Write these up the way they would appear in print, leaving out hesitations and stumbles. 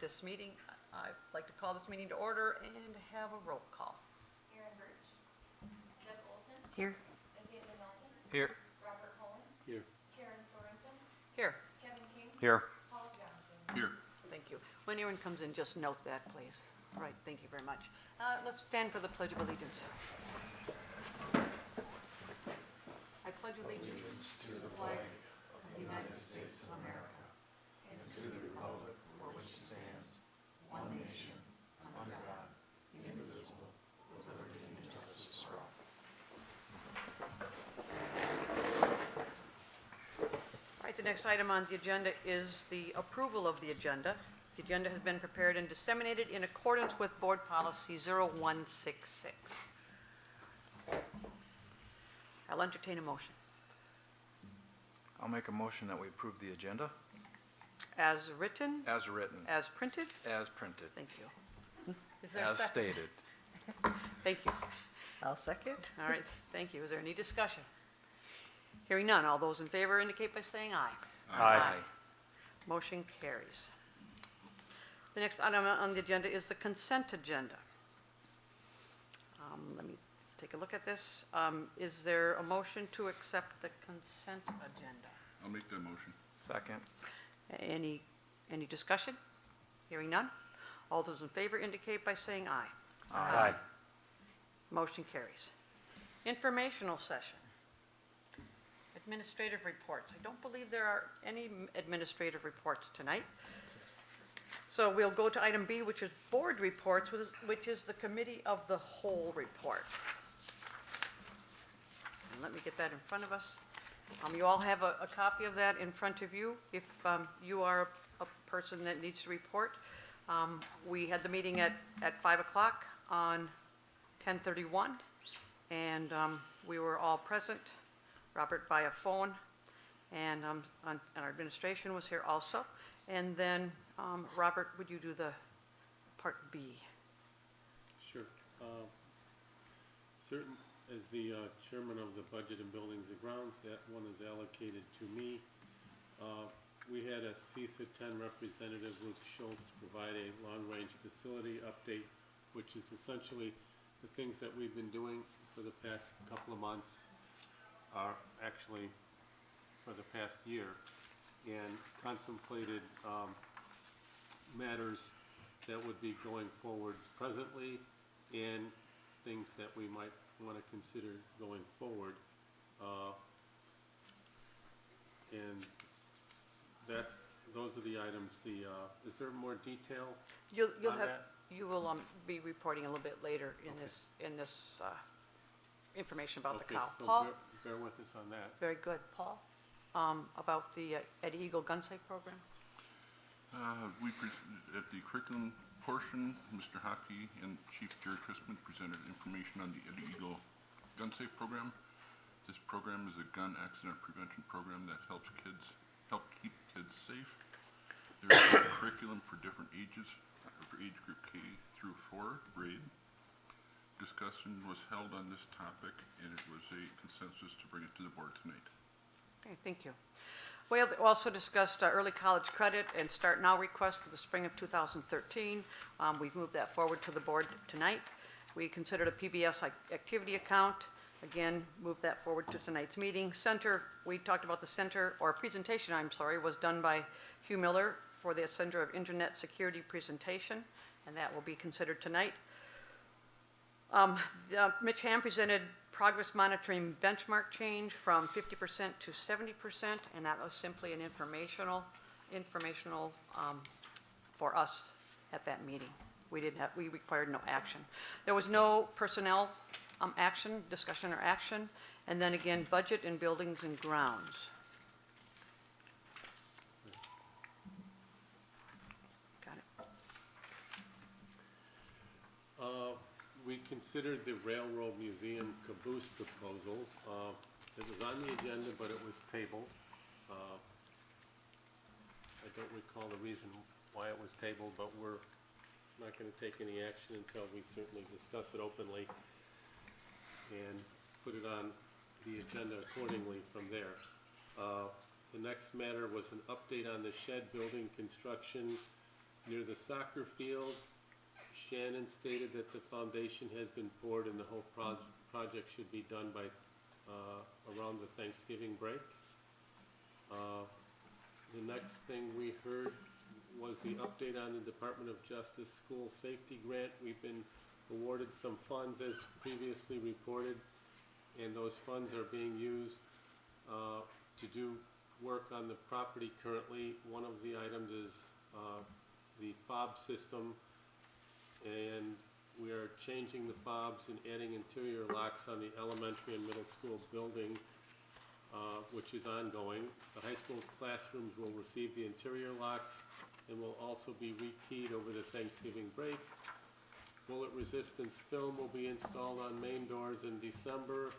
this meeting. I'd like to call this meeting to order and have a roll call. Aaron Birch. Deb Olson. Here. Caitlin Melton. Here. Robert Cohen. Here. Karen Sorensen. Here. Kevin King. Here. Paul Johnson. Here. Thank you. When anyone comes in, just note that, please. All right, thank you very much. Let's stand for the Pledge of Allegiance. I pledge allegiance to the flag of the United States of America and to the republic for which it stands, one nation, under God, indivisible, with liberty and justice for all. All right, the next item on the agenda is the approval of the agenda. The agenda has been prepared and disseminated in accordance with Board Policy 0166. I'll entertain a motion. I'll make a motion that we approve the agenda As written, as written, as printed? as printed, Thank you. Is there a as second? stated. Thank you. I'll second. All right, thank you. Is there any discussion? Hearing none, all those in favor indicate by saying aye. Aye. Motion carries. The next item on the agenda is the consent agenda. Let me take a look at this. Is there a motion to accept the consent agenda? I'll make that motion. Second. Any discussion? Hearing none? All those in favor indicate by saying aye. Aye. Motion carries. Informational session. Administrative reports. I don't believe there are any administrative reports tonight. So we'll go to item B, which is board reports, which is the committee of the whole report. And let me get that in front of us. You all have a copy of that in front of you if you are a person that needs to report. We had the meeting at 5 o'clock on 10/31, and we were all present. Robert via phone, and our administration was here also. And then, Robert, would you do the part B? Sure. Certain, as the chairman of the Budget and Buildings and Grounds, that one is allocated to me. We had a CISA 10 representative, Luke Schultz, provide a long-range facility update, which is essentially the things that we've been doing for the past couple of months, are actually for the past year, and contemplated matters that would be going forward presently and things that we might want to consider going forward. And those are the items. Is there more detail You'll on have, that? you will be reporting a little bit later in this information about the Okay, cow. so Paul? bear with us on that. Very good. Paul? About the Eddie Eagle Gun Safe Program? At the curriculum portion, Mr. Hockey and Chief Jared Christman presented information on the Eddie Eagle Gun Safe Program. This program is a gun accident prevention program that help keep kids safe. There is a curriculum for different ages, for age group K through 4 grade. Discussion was held on this topic, and it was a consensus to bring it to the board tonight. Okay, thank you. We have also discussed early college credit and start now request for the spring of 2013. We've moved that forward to the board tonight. We considered a PBS activity account. Again, moved that forward to tonight's meeting. Center, we talked about the center, or presentation, I'm sorry, was done by Hugh Miller for the Center of Internet Security presentation, and that will be considered tonight. Mitch Ham presented progress monitoring benchmark change from 50% to 70%, and that was simply an informational for us at that meeting. We required no action. There was no personnel action, discussion or action, and then again, budget and buildings and grounds. Got it. We considered the Railroad Museum caboose proposal. It was on the agenda, but it was tabled. I don't recall the reason why it was tabled, but we're not going to take any action until we certainly discuss it openly and put it on the agenda accordingly from there. The next matter was an update on the shed building construction. near the soccer field. Shannon stated that the foundation has been poured and the whole project should be done by around the Thanksgiving break. The next thing we heard was the update on the Department of Justice School Safety Grant. We've been awarded some funds as previously reported, and those funds are being used to do work on the property currently. One of the items is the fob system, and we are changing the fobs and adding interior locks on the elementary and middle school building, which is ongoing. The high school classrooms will receive the interior locks and will also be rekeyed over the Thanksgiving break. Bullet resistance film will be installed on main doors in December.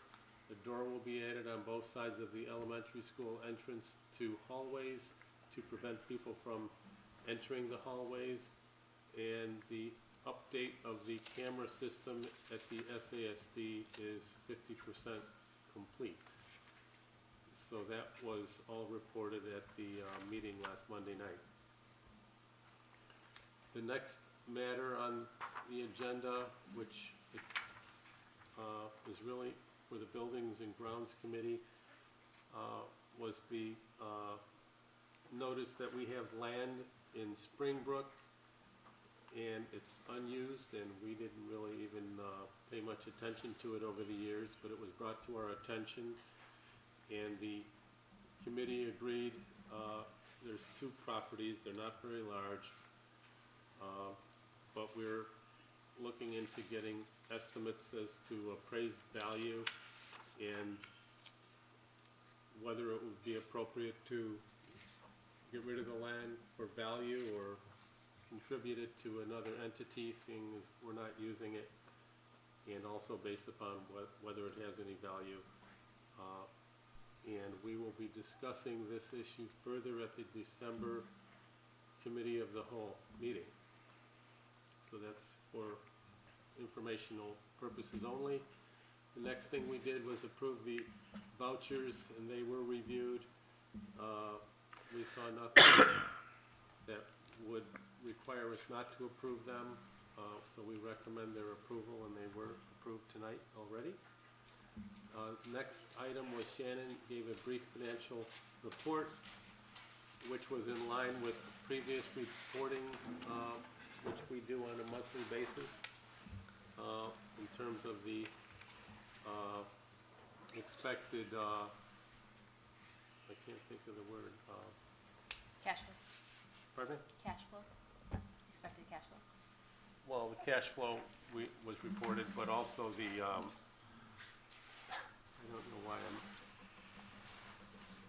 The door will be added on both sides of the elementary school entrance to hallways to prevent people from entering the hallways. And the update of the camera system at the SASD is 50% complete. So that was all reported at the meeting last Monday night. The next matter on the agenda, which is really for the Buildings and Grounds Committee, was the notice that we have land in Springbrook and it's unused, and we didn't really even pay much attention to it over the years, but it was brought to our attention, and the committee agreed. There's two properties, they're not very large, but we're looking into getting estimates as to appraised value and whether it would be appropriate to get rid of the land for value or contribute it to another entity, seeing as we're not using it, and also based upon whether it has any value. And we will be discussing this issue further at the December Committee of the Whole meeting. So that's for informational purposes only. The next thing we did was approve the vouchers, and they were reviewed. We saw nothing that would require us not to approve them, so we recommend their approval, and they were approved tonight already. Next item was Shannon gave a brief financial report, which was in line with previous reporting, which we do on a monthly basis, in terms of the expected, I can't think of the word, Cash flow, pardon me? cash flow, expected cash flow. Well, the cash flow was reported, but also the, I don't know why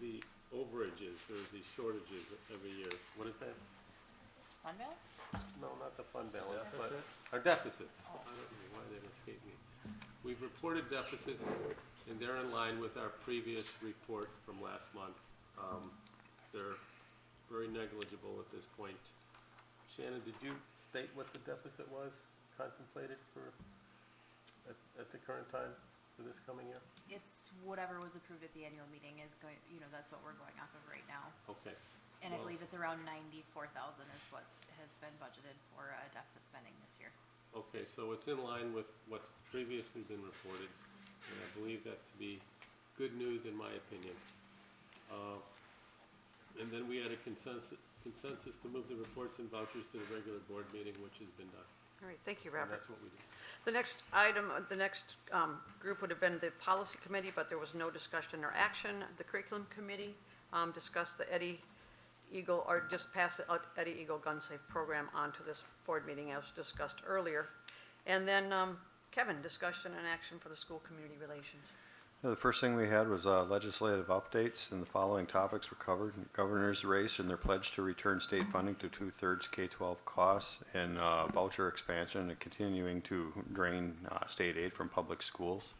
the overages or the shortages every year. What is that? Fund balance? No, not the fund balance, but our deficits. I don't know why that escaped me. We've reported deficits, and they're in line with our previous report from last month. They're very negligible at this point. Shannon, did you state what the deficit was contemplated for at the current time for this coming year? It's whatever was approved at the annual meeting is going, that's what we're going off of right now. Okay. And I Well- believe it's around 94,000 is what has been budgeted for deficit spending this year. Okay, so it's in line with what's previously been reported, and I believe that to be good news in my opinion. And then we had a consensus to move the reports and vouchers to the regular board meeting, which has been done. All right, thank you, And Robert. that's what we did. The next item, the next group would have been the policy committee, but there was no discussion or action. The curriculum committee discussed the Eddie Eagle, or just pass the Eddie Eagle Gun Safe program onto this board meeting as discussed earlier. And then, Kevin, discussion and action for the school community relations. The first thing we had was legislative updates, and the following topics were covered: governor's race and their pledge to return state funding to 2/3 K-12 costs, and voucher expansion and continuing to drain state aid from public schools.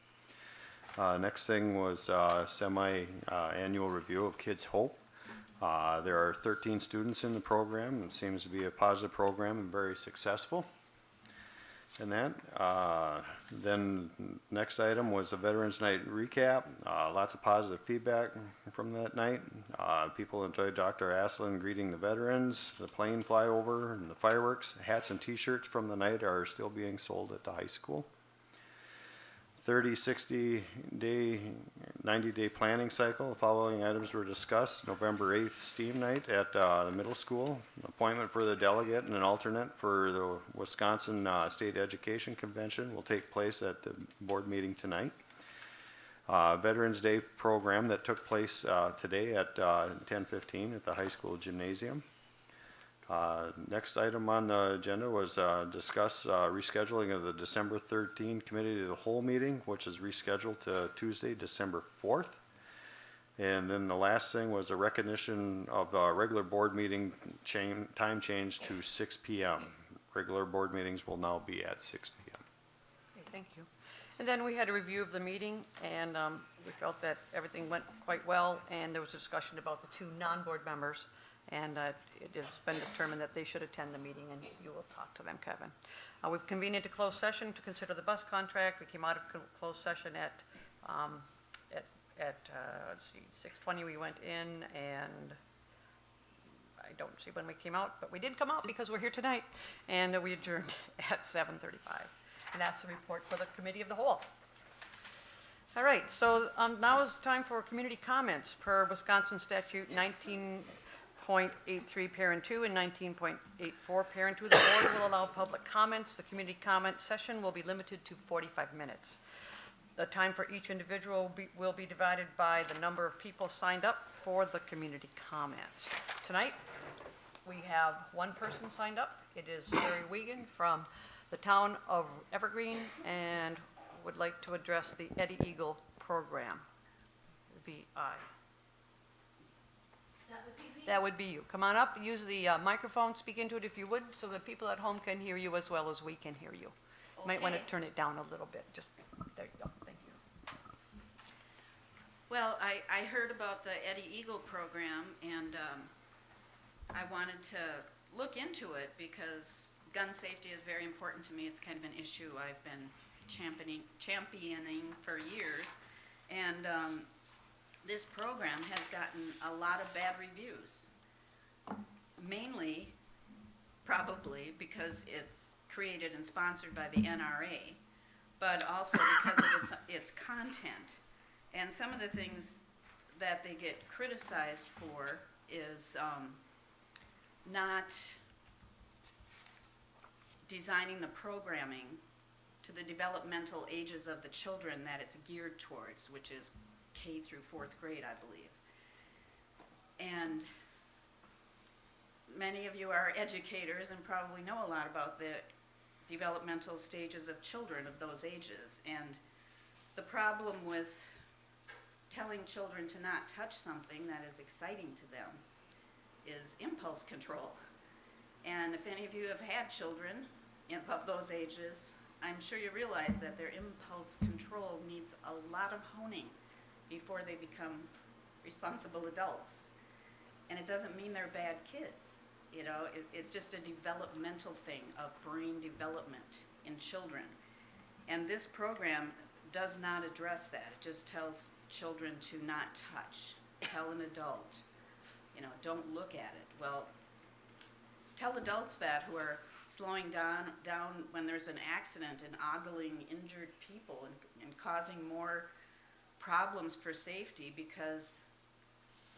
Next thing was semi-annual review of Kids Hope. There are 13 students in the program. It seems to be a positive program and very successful. And then next item was the Veterans Night recap. Lots of positive feedback from that night. People enjoyed Dr. Aslan greeting the veterans, the plane flyover, and the fireworks. Hats and t-shirts from the night are still being sold at the high school. 30, 60 day, 90-day planning cycle. The following items were discussed. November 8th, STEAM night at the middle school. Appointment for the delegate and an alternate for the Wisconsin State Education Convention will take place at the board meeting tonight. Veterans Day program that took place today at 10:15 at the high school gymnasium. Next item on the agenda was discuss rescheduling of the December 13 Committee of the Whole meeting, which is rescheduled to Tuesday, December 4th. And then the last thing was a recognition of a regular board meeting time change to 6 p.m. Regular board meetings will now be at 6 p.m. Okay, thank you. And then we had a review of the meeting, and we felt that everything went quite well, and there was a discussion about the two non-board members, and it has been determined that they should attend the meeting, and you will talk to them, Kevin. We've convened into closed session to consider the bus contract. We came out of closed session at let's see, 6:20 we went in, and I don't see when we came out, but we did come out because we're here tonight, and we adjourned at 7:35. And that's the report for the Committee of the Whole. All right, so now is time for community comments per Wisconsin Statute 19.83 Parent 2 and 19.84 Parent 2. The board will allow public comments. The community comment session will be limited to 45 minutes. The time for each individual will be divided by the number of people signed up for the community comments. Tonight, we have one person signed up. It is Terry Wiegand from the town of Evergreen, and would like to address the Eddie Eagle program, VI. That would be you. Come on up, use the microphone, speak into it if you would, so that people at home can hear you as well as we can hear you. Might want to turn it down a little bit, just, there you go, thank you. Well, I heard about the Eddie Eagle program, and I wanted to look into it because gun safety is very important to me. It's kind of an issue I've been championing for years. And this program has gotten a lot of bad reviews. Mainly, probably, because it's created and sponsored by the NRA, but also because of its content. And some of the things that they get criticized for is not designing the programming to the developmental ages of the children that it's geared towards, which is K through 4th grade, I believe. And many of you are educators and probably know a lot about the developmental stages of children of those ages. And the problem with telling children to not touch something that is exciting to them is impulse control. And if any of you have had children of those ages, I'm sure you realize that their impulse control needs a lot of honing before they become responsible adults. And it doesn't mean they're bad kids. You know, it's just a developmental thing of brain development in children. And this program does not address that. It just tells children to not touch. Tell an adult, you know, don't look at it. Well, tell adults that who are slowing down when there's an accident and ogling injured people and causing more problems for safety because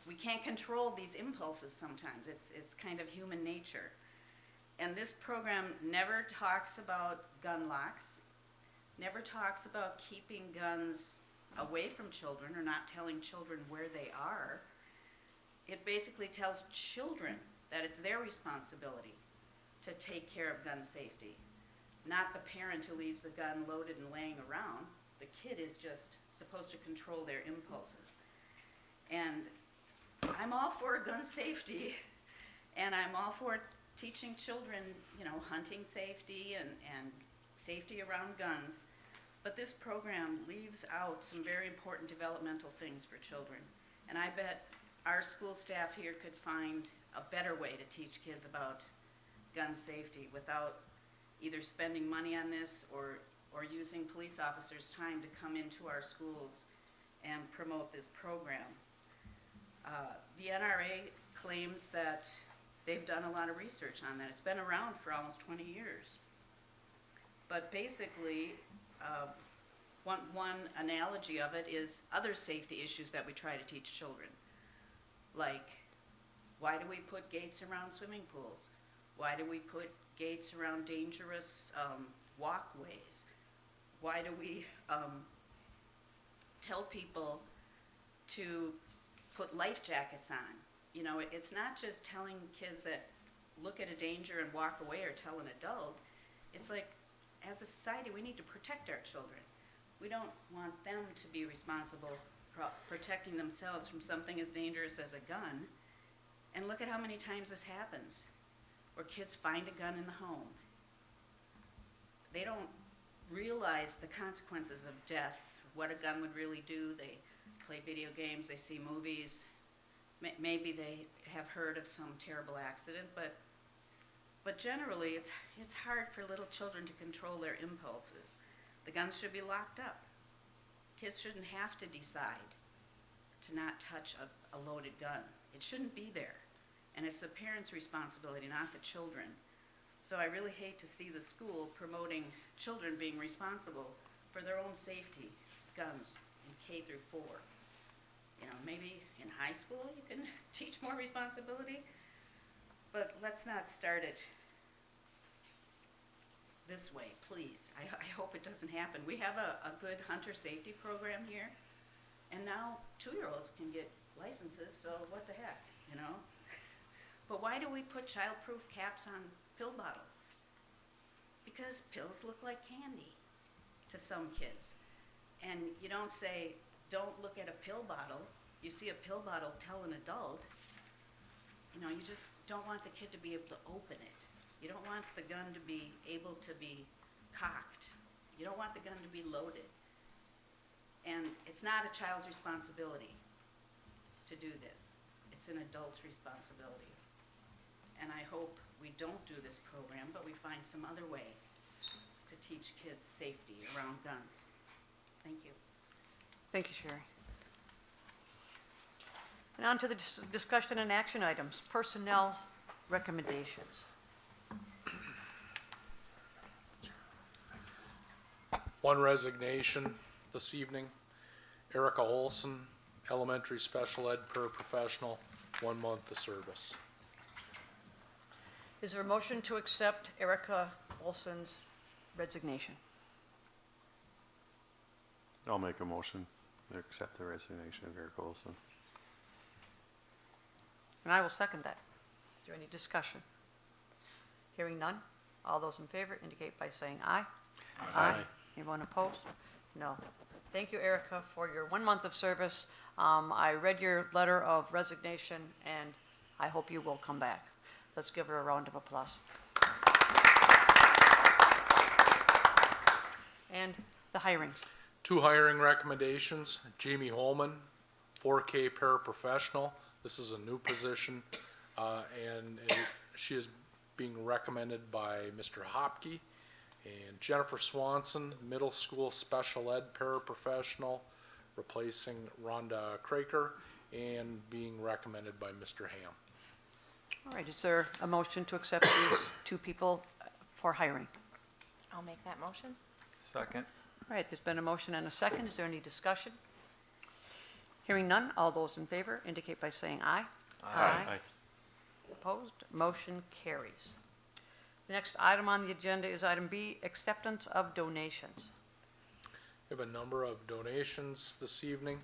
we can't control these impulses sometimes. It's kind of human nature. And this program never talks about gun locks, never talks about keeping guns away from children or not telling children where they are. It basically tells children that it's their responsibility to take care of gun safety, not the parent who leaves the gun loaded and laying around. The kid is just supposed to control their impulses. And I'm all for gun safety, and I'm all for teaching children, you know, hunting safety and safety around guns. But this program leaves out some very important developmental things for children. And I bet our school staff here could find a better way to teach kids about gun safety without either spending money on this or using police officers' time to come into our schools and promote this program. The NRA claims that they've done a lot of research on that. It's been around for almost 20 years. But basically, one analogy of it is other safety issues that we try to teach children. Like, why do we put gates around swimming pools? Why do we put gates around dangerous walkways? Why do we tell people to put life jackets on? You know, it's not just telling kids that look at a danger and walk away or tell an adult. It's like, as a society, we need to protect our children. We don't want them to be responsible for protecting themselves from something as dangerous as a gun. And look at how many times this happens, where kids find a gun in the home. They don't realize the consequences of death, what a gun would really do. They play video games, they see movies. Maybe they have heard of some terrible accident, but generally it's hard for little children to control their impulses. The guns should be locked up. Kids shouldn't have to decide to not touch a loaded gun. It shouldn't be there. And it's the parents' responsibility, not the children. So I really hate to see the school promoting children being responsible for their own safety, guns, in K through 4. You know, maybe in high school you can teach more responsibility, but let's not start it this way, please. I hope it doesn't happen. We have a good hunter safety program here, and now 2-year-olds can get licenses, so what the heck, you know? But why do we put child-proof caps on pill bottles? Because pills look like candy to some kids. And you don't say, don't look at a pill bottle. You see a pill bottle, tell an adult. You know, you just don't want the kid to be able to open it. You don't want the gun to be able to be cocked. You don't want the gun to be loaded. And it's not a child's responsibility to do this. It's an adult's responsibility. And I hope we don't do this program, but we find some other way to teach kids safety around guns. Thank you. Thank you, Sherry. And on to the discussion and action items, personnel recommendations. One resignation this evening, Erica Olson, elementary special ed paraprofessional, 1 month of service. Is there a motion to accept Erica Olson's resignation? I'll make a motion to accept the resignation of Eric Olson. And I will second that. Is there any discussion? Hearing none, all those in favor indicate by saying aye. Aye. Anyone opposed? No. Thank you, Erica, for your 1 month of service. I read your letter of resignation, and I hope you will come back. Let's give her a round of applause. And the hirings. 2 hiring recommendations, Jamie Holman, 4K paraprofessional. This is a new position, she is being recommended by Mr. Hopke. And Jennifer Swanson, middle school special ed paraprofessional, replacing Rhonda Kraker, and being recommended by Mr. Ham. All right, is there a motion to accept these 2 people for hiring? I'll make that motion. Second. All right, there's been a motion and a second. Is there any discussion? Hearing none, all those in favor indicate by saying aye. Aye. Opposed? Motion carries. The next item on the agenda is item B, acceptance of donations. We have a number of donations this evening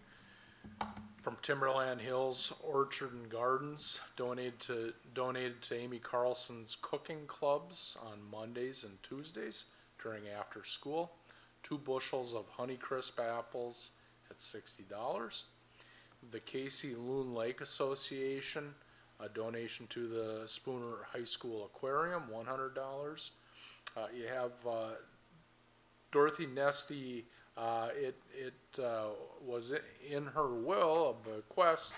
from Timberland Hills Orchard and Gardens, donated to Amy Carlson's cooking clubs on Mondays and Tuesdays during after school. 2 bushels of Honeycrisp apples at $60. The Casey Loon Lake Association, a donation to the Spooner High School Aquarium, $100. You have Dorothy Nesty. It was in her will, a bequest.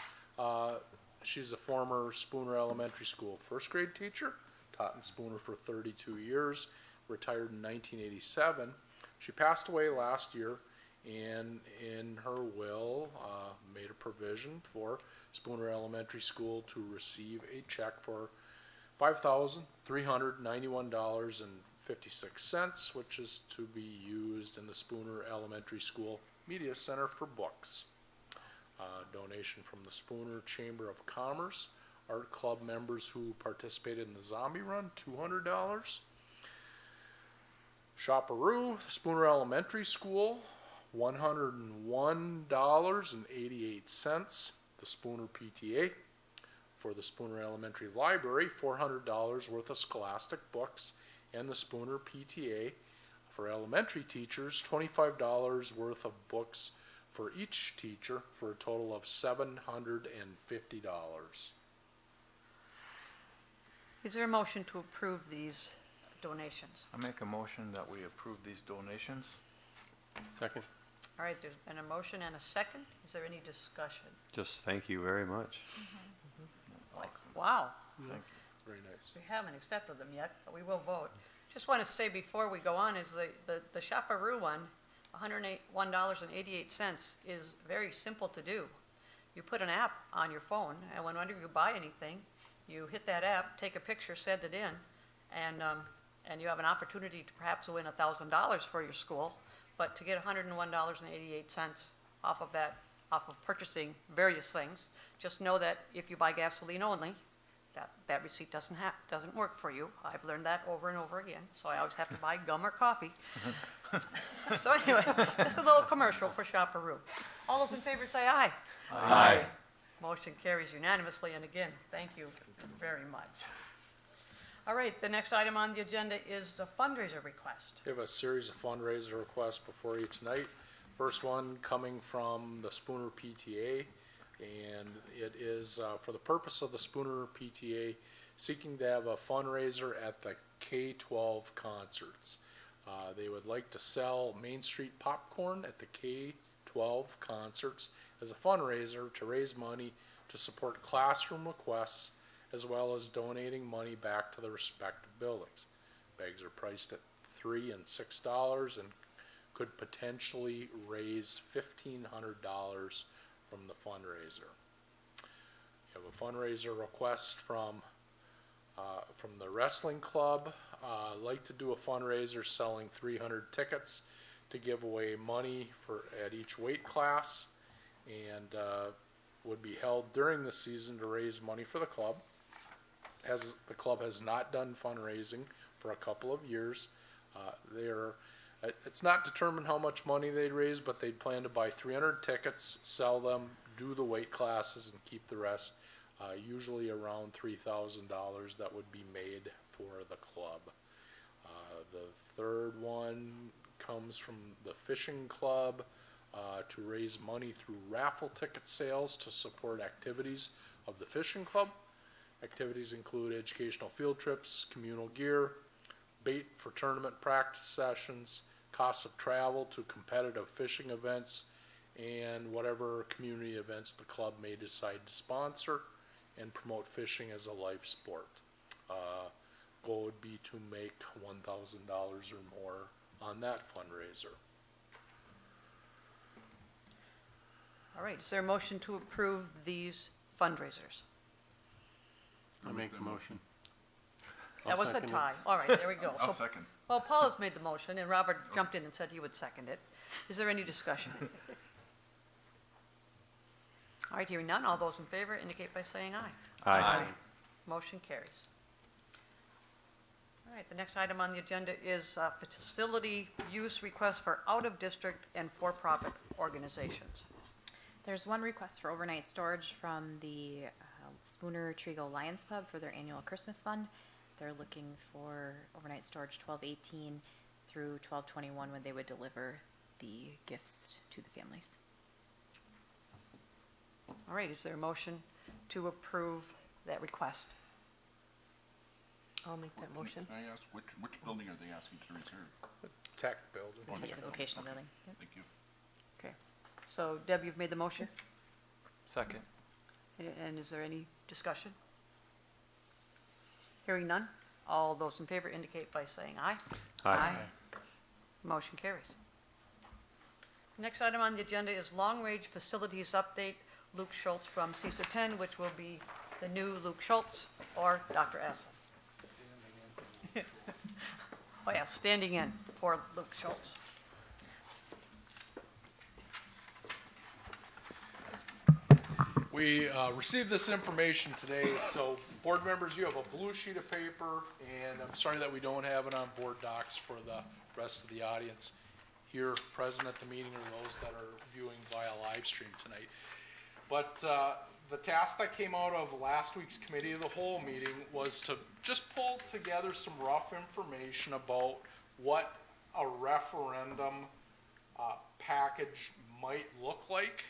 She's a former Spooner Elementary School first grade teacher, taught in Spooner for 32 years. retired in 1987. She passed away last year, and in her will made a provision for Spooner Elementary School to receive a check for $5,391.56, which is to be used in the Spooner Elementary School Media Center for books. Donation from the Spooner Chamber of Commerce. Art Club members who participated in the Zombie Run, $200. Shopperoo, Spooner Elementary School, $101.88. The Spooner PTA. For the Spooner Elementary Library, $400 worth of scholastic books, and the Spooner PTA. For elementary teachers, $25 worth of books for each teacher, for a total of $750. Is there a motion to approve these donations? I make a motion that we approve these donations. Second. All right, there's been a motion and a second. Is there any discussion? Just thank you very much. Like, wow, Very nice. we haven't accepted them yet, but we will vote. Just want to say before we go on is the Shopperoo one, $101.88 is very simple to do. You put an app on your phone, and whenever you buy anything, you hit that app, take a picture, send it in, and you have an opportunity to perhaps win $1,000 for your school. But to get $101.88 off of that, off of purchasing various things, just know that if you buy gasoline only, that receipt doesn't work for you. I've learned that over and over again, so I always have to buy gum or coffee. So anyway, just a little commercial for Shopperoo. All those in favor say aye. Aye. Motion carries unanimously, and again, thank you very much. All right, the next item on the agenda is the fundraiser request. We have a series of fundraiser requests before you tonight. First one coming from the Spooner PTA, and it is for the purpose of the Spooner PTA seeking to have a fundraiser at the K-12 concerts. They would like to sell Main Street popcorn at the K-12 concerts as a fundraiser to raise money to support classroom requests, as well as donating money back to the respective buildings. Bags are priced at $3 and $6 and could potentially raise $1,500 from the fundraiser. You have a fundraiser request from the wrestling club. Like to do a fundraiser selling 300 tickets to give away money at each weight class, and would be held during the season to raise money for the club. As the club has not done fundraising for a couple of years, it's not determined how much money they'd raise, but they'd plan to buy 300 tickets, sell them, do the weight classes, and keep the rest, usually around $3,000 that would be made for the club. The third one comes from the fishing club to raise money through raffle ticket sales to support activities of the fishing club. Activities include educational field trips, communal gear, bait for tournament practice sessions, costs of travel to competitive fishing events, and whatever community events the club may decide to sponsor and promote fishing as a life sport. Goal would be to make $1,000 or more on that fundraiser. All right, is there a motion to approve these fundraisers? I make the motion. That was a second it. tie. All right, there we go. I'll So, second. well, Paul has made the motion, and Robert jumped in and said he would second it. Is there any discussion? All right, hearing none, all those in favor indicate by saying aye. Aye. Motion carries. All right, the next item on the agenda is facility use request for out-of-district and for-profit organizations. There's one request for overnight storage from the Spooner Trigo Lions Club for their annual Christmas fund. They're looking for overnight storage 12/18 through 12/21 when they would deliver the gifts to the families. All right, is there a motion to approve that request? I'll make that motion. Can I ask, which building are they asking to reserve? Tech building. Oh, The yeah. vocational building. Yep. Thank you. Okay, so Deb, you've made the motion? Second. And is there any discussion? Hearing none, All those in favor indicate by saying aye. Aye. Motion carries. Next item on the agenda is long-range facilities update. Luke Schultz from CISA 10, which will be the new Luke Schultz or Dr. Aslan. Oh yeah, standing in for Luke Schultz. We received this information today, so board members, you have a blue sheet of paper, and I'm sorry that we don't have it on board docs for the rest of the audience here present at the meeting or those that are viewing via live stream tonight. But the task that came out of last week's committee of the whole meeting was to just pull together some rough information about what a referendum package might look like,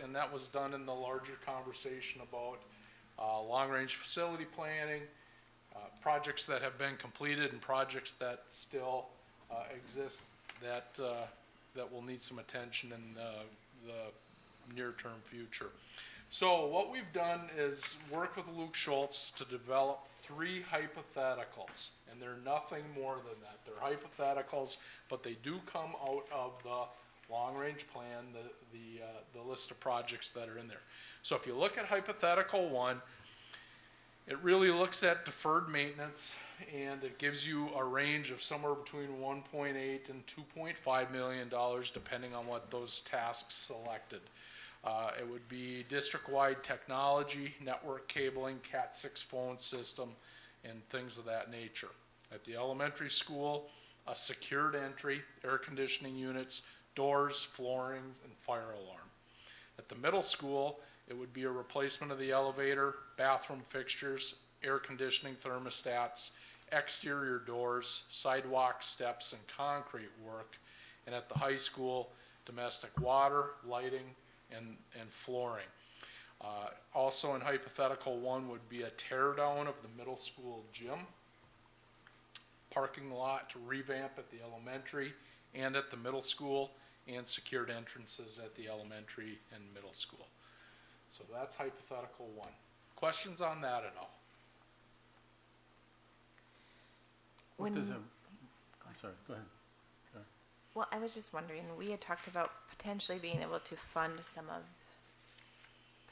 and that was done in the larger conversation about long-range facility planning, projects that have been completed and projects that still exist that will need some attention in the near-term future. So what we've done is work with Luke Schultz to develop 3 hypotheticals, and they're nothing more than that. They're hypotheticals, but they do come out of the long-range plan, the list of projects that are in there. So if you look at hypothetical 1, it really looks at deferred maintenance, and it gives you a range of somewhere between $1.8 and $2.5 million, depending on what those tasks selected. It would be district-wide technology, network cabling, Cat6 phone system, and things of that nature. At the elementary school, a secured entry, air conditioning units, doors, flooring, and fire alarm. At the middle school, it would be a replacement of the elevator, bathroom fixtures, air conditioning thermostats, exterior doors, sidewalk steps, and concrete work. And at the high school, domestic water, lighting, and flooring. Also in hypothetical 1 would be a tear down of the middle school gym, parking lot to revamp at the elementary and at the middle school, and secured entrances at the elementary and middle school. So that's hypothetical 1. Questions on that at all? What does When- I'm sorry, go ahead. Well, I was just wondering, we had talked about potentially being able to fund some of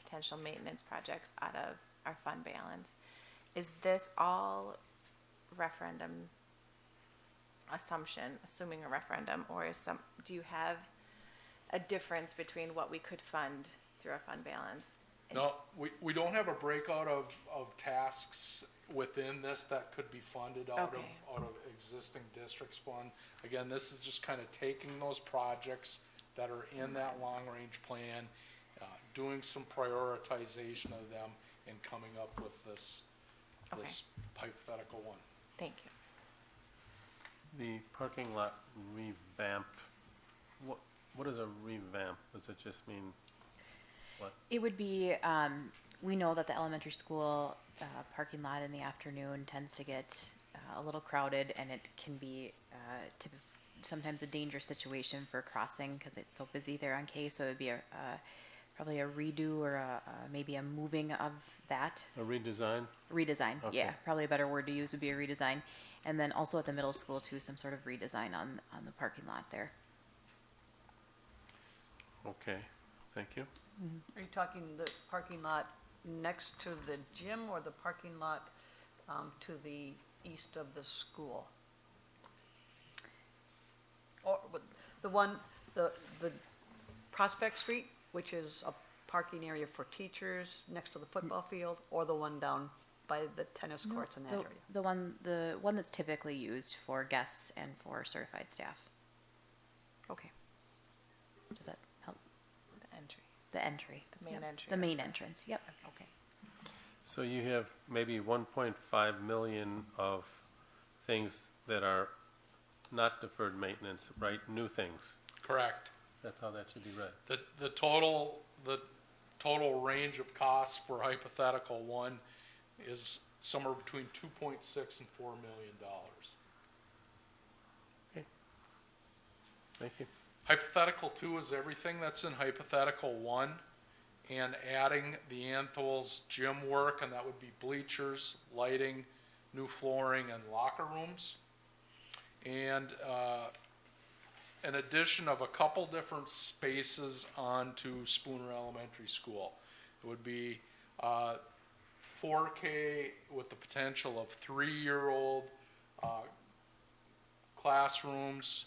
potential maintenance projects out of our fund balance. Is this all referendum assumption, assuming a referendum, or do you have a difference between what we could fund through our fund balance? No, we don't have a breakout of tasks within this that could be funded out Okay. of existing districts fund. Again, this is just kind of taking those projects that are in that long-range plan, doing some prioritization of them, and coming up with this hypothetical 1. Thank you. The parking lot revamp, what is a revamp? Does it just mean what? It would be, we know that the elementary school parking lot in the afternoon tends to get a little crowded, and it can be sometimes a dangerous situation for crossing because it's so busy there on K. So it would be probably a redo or maybe a moving of that. A redesign? Redesign, Okay. yeah, probably a better word to use would be a redesign. And then also at the middle school too, some sort of redesign on the parking lot there. Okay, thank you. Are you talking the parking lot next to the gym or the parking lot to the east of the school? Or the Prospect Street, which is a parking area for teachers next to the football field, or the one down by the tennis courts in that area? The one that's typically used for guests and for certified staff. Okay. Does that help? The entry, The entry. the main Yep. entry. The main entrance, yep. Okay. So you have maybe 1.5 million of things that are not deferred maintenance, right? New things. Correct. That's how that should be read. The total range of costs for hypothetical 1 is somewhere between $2.6 and $4 million. Thank you. Hypothetical 2 is everything that's in hypothetical 1 and adding the Anthol's gym work, and that would be bleachers, lighting, new flooring and locker rooms. And an addition of a couple different spaces onto Spooner Elementary School. It would be 4K with the potential of 3-year-old classrooms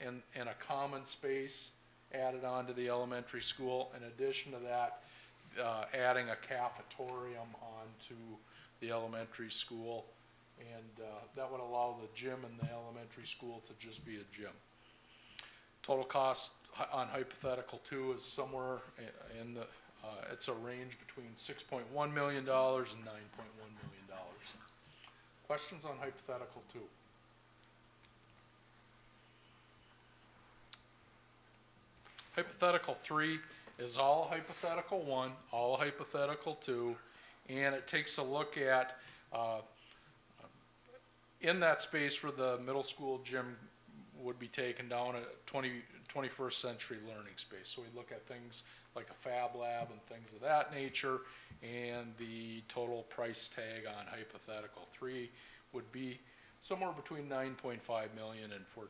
and a common space added onto the elementary school. In addition to that, adding a cafetorium onto the elementary school, and that would allow the gym in the elementary school to just be a gym. Total cost on hypothetical 2 is somewhere in the, it's a range between $6.1 million and $9.1 million. Questions on hypothetical 2? Hypothetical 3 is all hypothetical 1, all hypothetical 2, and it takes a look at in that space where the middle school gym would be taken down, a 21st century learning space. So we look at things like a fab lab and things of that nature, and the total price tag on hypothetical 3 would be somewhere between $9.5 million and $14.6 million.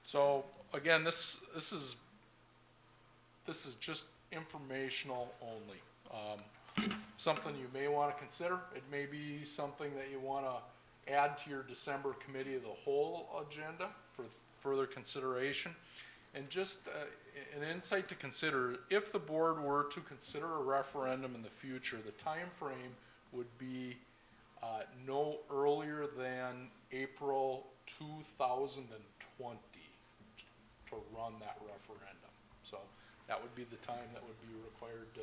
So again, this is just informational only. Something you may want to consider. It may be something that you want to add to your December committee of the whole agenda for further consideration. And just an insight to consider, if the board were to consider a referendum in the future, the time frame would be no earlier than April 2020 to run that referendum. So that would be the time that would be required to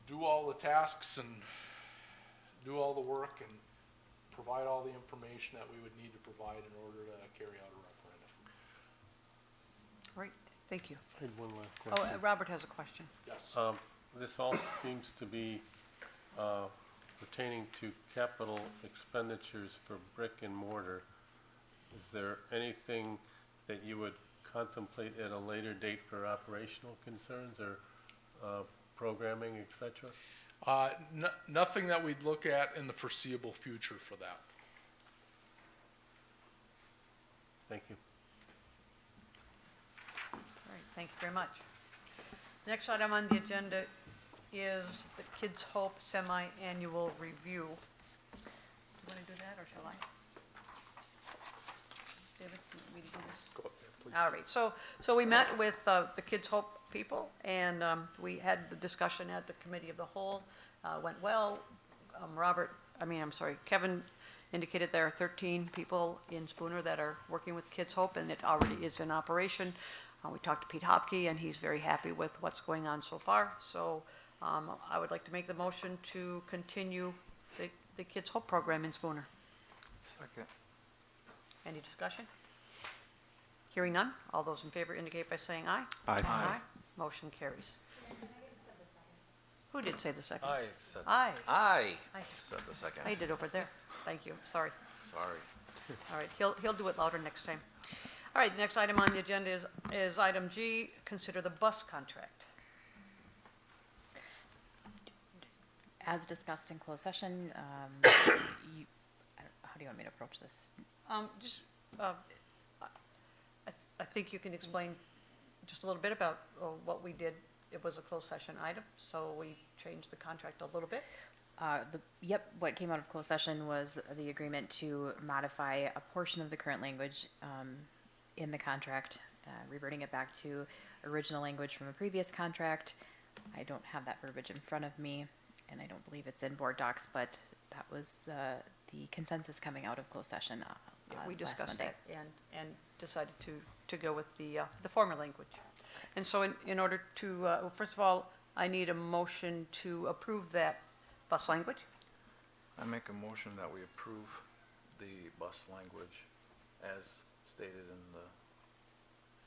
do all the tasks and do all the work and provide all the information that we would need to provide in order to carry out a referendum. Great, thank you. I had one last Oh, question. Robert has a question. Yes. This all seems to be pertaining to capital expenditures for brick and mortar. Is there anything that you would contemplate at a later date for operational concerns or programming, et cetera? Nothing that we'd look at in the foreseeable future for that. Thank you. All right, thank you very much. Next item on the agenda is the Kids Hope Semi-Annual Review. Do you want to do that, or shall I? David, do you want me to do this? Go up there, please. All right, so we met with the Kids Hope people, and we had the discussion at the Committee of the Whole. Went well. Kevin indicated there are 13 people in Spooner that are working with Kids Hope, and it already is in operation. We talked to Pete Hopke, and he's very happy with what's going on so far. So I would like to make the motion to continue the Kids Hope program in Spooner. Second. Any discussion? Hearing none, all those in favor indicate by saying aye. Aye. Aye. Motion carries. Who did say the second? I said, Aye. I Aye. said the second. I did over there. Thank you, sorry. Sorry. All right, he'll do it louder next time. All right, the next item on the agenda is item G, consider the bus contract. As discussed in closed session, how do you want me to approach this? I think you can explain just a little bit about what we did. It was a closed session item, so we changed the contract a little bit. What came out of closed session was the agreement to modify a portion of the current language in the contract, reverting it back to original language from a previous contract. I don't have that verbiage in front of me, and I don't believe it's in board docs, but that was the consensus coming out of closed session We last discussed Monday. that and decided to go with the former language. And so in order to, first of all, I need a motion to approve that bus language. I make a motion that we approve the bus language as stated in the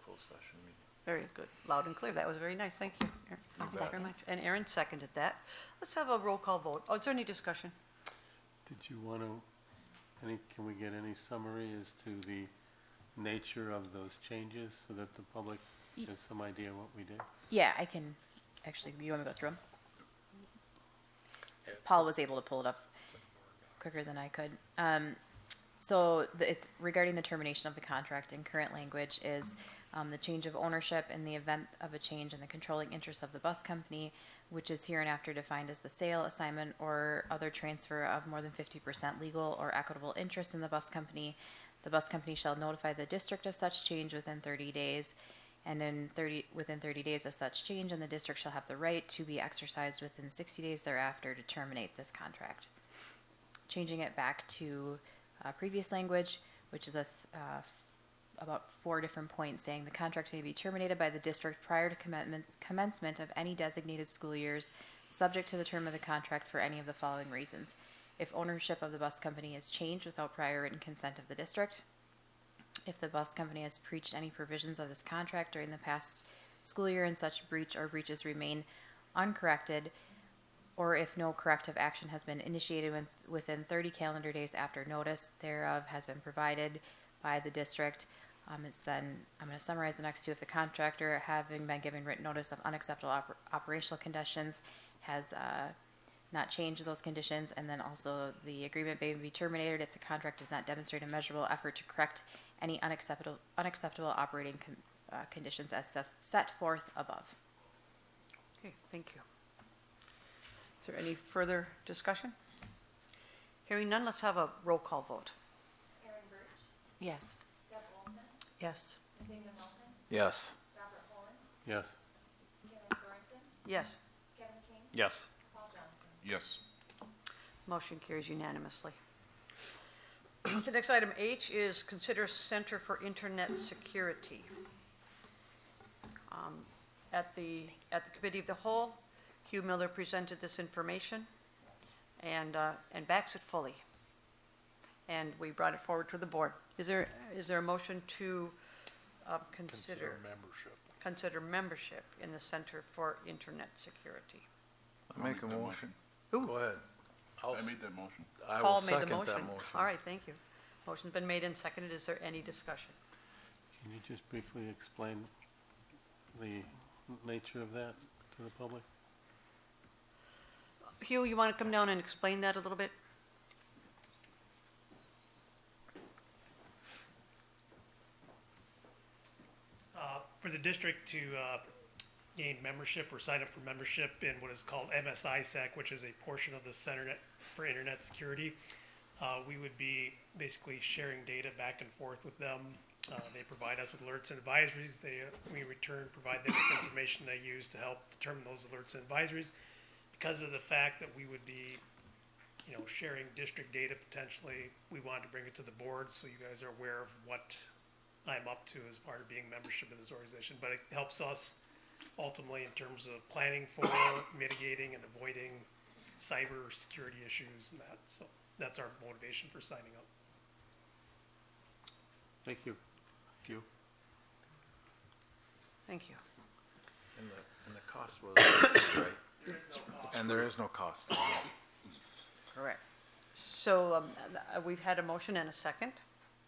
closed session meeting. Very good, loud and clear. That was very nice, thank you. Aaron. I'll Thank you very second. much. And Aaron seconded that. Let's have a roll call vote. Oh, is there any discussion? Did you want to, can we get any summary as to the nature of those changes so that the public has some idea what we did? Yeah, I can, actually, you want me to go through them? Paul was able to pull it up quicker than I could. It's regarding the termination of the contract in current language is the change of ownership in the event of a change in the controlling interest of the bus company, which is hereinafter defined as the sale, assignment, or other transfer of more than 50% legal or equitable interest in the bus company. The bus company shall notify the district of such change within 30 days, and within 30 days of such change, and the district shall have the right to be exercised within 60 days thereafter to terminate this contract. Changing it back to previous language, which is about 4 different points saying the contract may be terminated by the district prior to commencement of any designated school years, subject to the term of the contract for any of the following reasons. If ownership of the bus company is changed without prior written consent of the district, if the bus company has breached any provisions of this contract during the past school year and such breach or breaches remain uncorrected, or if no corrective action has been initiated within 30 calendar days after notice thereof has been provided by the district. I'm going to summarize the next two. If the contractor, having been given written notice of unacceptable operational conditions, has not changed those conditions, and then also the agreement may be terminated if the contract does not demonstrate a measurable effort to correct any unacceptable operating conditions as set forth above. Okay, thank you. Is there any further discussion? Hearing none, let's have a roll call vote. Yes. Yes. Yes. Yes. Yes. Yes. Yes. Motion carries unanimously. The next item H is consider Center for Internet Security. At the Committee of the Whole, Hugh Miller presented this information and backs it fully. And we brought it forward to the board. Is there a motion to consider membership in the Center for Internet Security? I make a motion. Ooh. Go ahead. I made that motion. I will Paul made the second that motion. motion. All right, thank you. Motion's been made and seconded. Is there any discussion? Can you just briefly explain the nature of that to the public? Hugh, you want to come down and explain that a little bit? For the district to gain membership or sign up for membership in what is called MSISAC, which is a portion of the Center for Internet Security, we would be basically sharing data back and forth with them. They provide us with alerts and advisories. We in return provide them with information they use to help determine those alerts and advisories. Because of the fact that we would be, sharing district data potentially, we wanted to bring it to the board so you guys are aware of what I'm up to as part of being membership in this organization. But it helps us ultimately in terms of planning for, mitigating, and avoiding cyber security issues and that. So that's our motivation for signing up. Thank you. Thank you. And the cost was, right? And there is no cost. Correct. So we've had a motion and a second.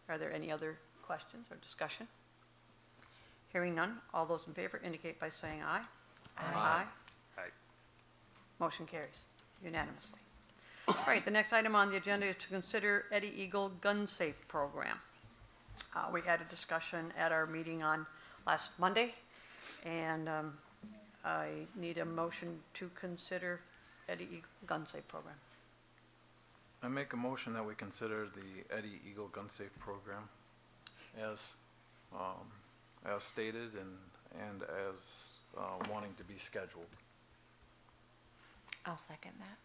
Are there any other questions or discussion? Hearing none, all those in favor indicate by saying aye. Aye. Aye. Motion carries unanimously. All right, the next item on the agenda is to consider Eddie Eagle Gun Safe Program. We had a discussion at our meeting on last Monday, and I need a motion to consider Eddie Eagle Gun Safe Program. I make a motion that we consider the Eddie Eagle Gun Safe Program as stated and as wanting to be scheduled. I'll second that.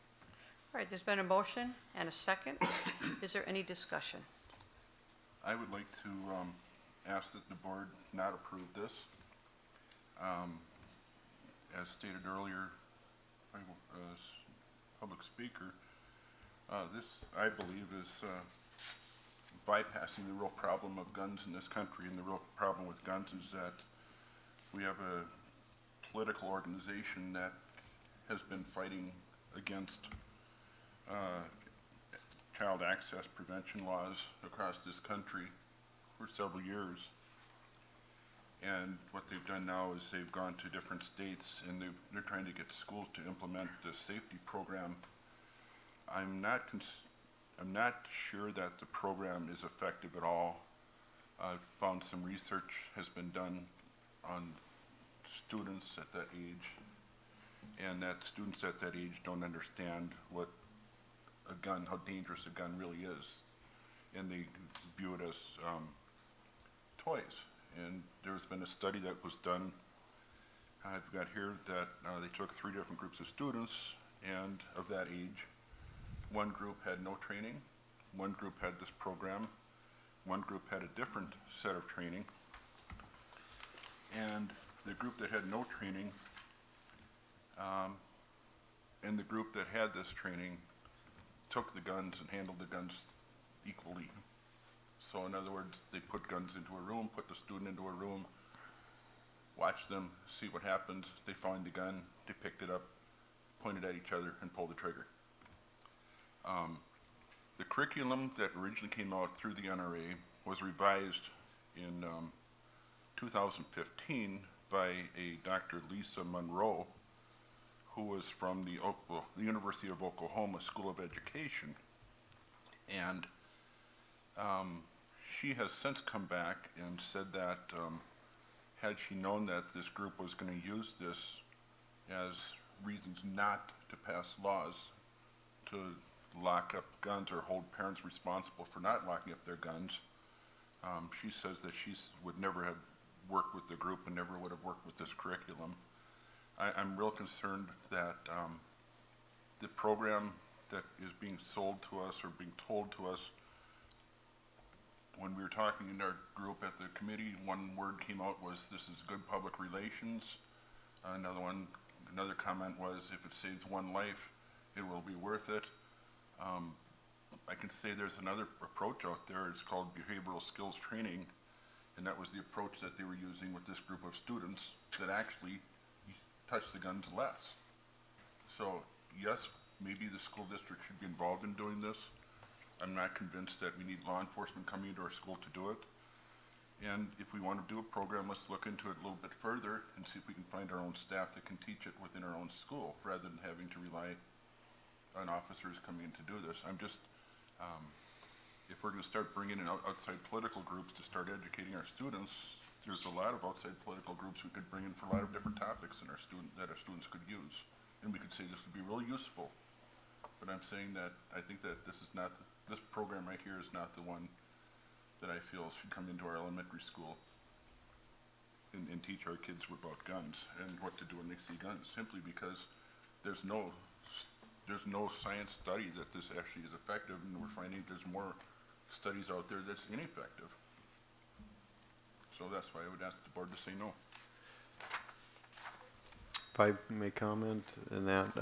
All right, there's been a motion and a second. Is there any discussion? I would like to ask that the board not approve this. As stated earlier by public speaker, this, I believe, is bypassing the real problem of guns in this country. And the real problem with guns is that we have a political organization that has been fighting against child access prevention laws across this country for several years. And what they've done now is they've gone to different states and they're trying to get schools to implement the safety program I'm not sure that the program is effective at all. I've found some research has been done on students at that age, and that students at that age don't understand what a gun, how dangerous a gun really is, and they view it as toys. And there's been a study that was done, I've got here, that they took 3 different groups of students, and of that age, one group had no training, one group had this program, one group had a different set of training, and the group that had no training and the group that had this training took the guns and handled the guns equally. So in other words, they put guns into a room, put the student into a room, watch them, see what happens. They find the gun, they picked it up, pointed at each other, and pulled the trigger. The curriculum that originally came out through the NRA was revised in 2015 by a Dr. Lisa Monroe, who was from the University of Oklahoma School of Education. And she has since come back and said that had she known that this group was going to use this as reasons not to pass laws to lock up guns or hold parents responsible for not locking up their guns, she says that she would never have worked with the group and never would have worked with this curriculum. I'm real concerned that the program that is being sold to us or being told to us, when we were talking in our group at the committee, one word came out was, this is good public relations. Another comment was, if it saves one life, it will be worth it. I can say there's another approach out there. It's called behavioral skills training, and that was the approach that they were using with this group of students that actually touch the guns less. So yes, maybe the school district should be involved in doing this. I'm not convinced that we need law enforcement coming into our school to do it. And if we want to do a program, let's look into it a little bit further and see if we can find our own staff that can teach it within our own school rather than having to rely on officers coming in to do this. I'm just, if we're going to start bringing in outside political groups to start educating our students, there's a lot of outside political groups we could bring in for a lot of different topics that our students could use. And we could say this would be really useful. But I'm saying that I think that this is not, this program right here is not the one that I feel should come into our elementary school and teach our kids about guns and what to do when they see guns, simply because there's no science study that this actually is effective, and we're finding there's more studies out there that's ineffective. So that's why I would ask the board to say no. If I may comment in that,